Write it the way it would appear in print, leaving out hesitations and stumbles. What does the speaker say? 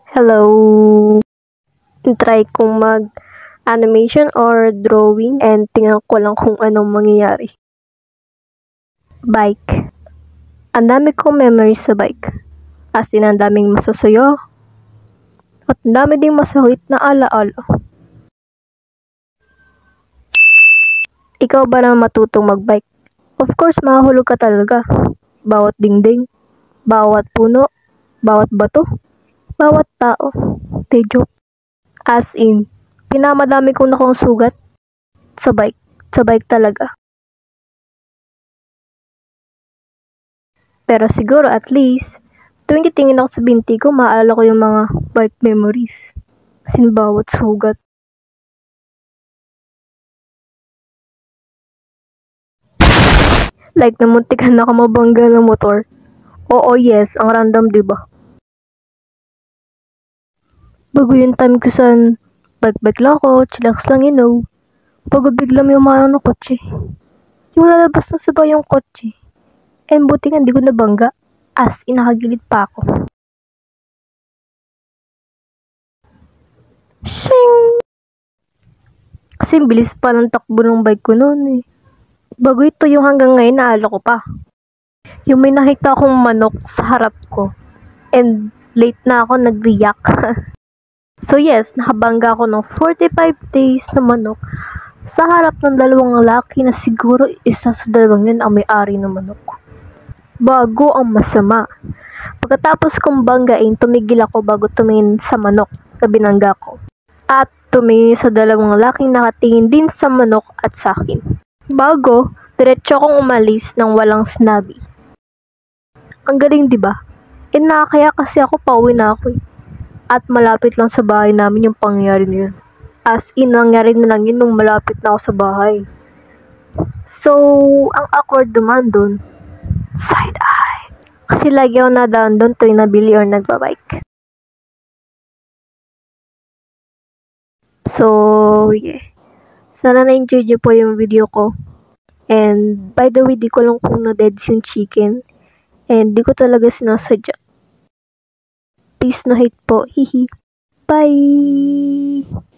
Hello! Try kong mag-animation or drawing and tingnan ko lang kung anong mangyayari. Bike. Ang dami kong memories sa bike. As in, ang daming masusuyo. At ang dami ding masakit na alaala. Ikaw ba na matutong magbike? Of course, mahulog ka talaga. Bawat dingding, bawat puno, bawat bato, bawat tao. Te joke. As in, pinamadami kong nakong sugat sa bike. Sa bike talaga. Pero siguro at least, tuwing titingin ako sa binti ko, maaalala ko yung mga bike memories. As in, bawat sugat. Like, namuntikan na ako mabangga ng motor. Oo, yes, ang random, diba? Bago yung time ko saan, bike lang ako, chillax lang, Bago bigla may umarang ng kotse. Yung lalabas na sabay yung kotse. And buti nga, hindi ko nabangga. As in, nakagilid pa ako. Shing! Kasi bilis pa ng takbo ng bike ko noon eh. Bago ito yung hanggang ngayon, naala ko pa. Yung may nakita akong manok sa harap ko. And late na ako nag-react. So yes, nakabangga ako ng 45 days na manok sa harap ng dalawang lalaki na siguro isa sa dalawang yun ang may-ari ng manok. Bago ang masama. Pagkatapos kong banggain, tumigil ako bago tumingin sa manok na binangga ko. At tumingin sa dalawang lalaking nakatingin din sa manok at sa akin. Bago, diretso akong umalis nang walang sinabi. Ang galing, diba? Nakakaya kasi ako pauwi na ako eh. At malapit lang sa bahay namin yung pangyayari na yun. As in, nangyari na lang yun nung malapit na ako sa bahay. So, ang awkward naman dun, side eye. Kasi lagi ako nadaan dun tuwing nabili or nagbabike. So, yeah. Sana na-enjoy niyo po yung video ko. And, by the way, di ko lang kung na-deads yung chicken. And, di ko talaga sinasadya. Peace no hate po. Hihi. Bye!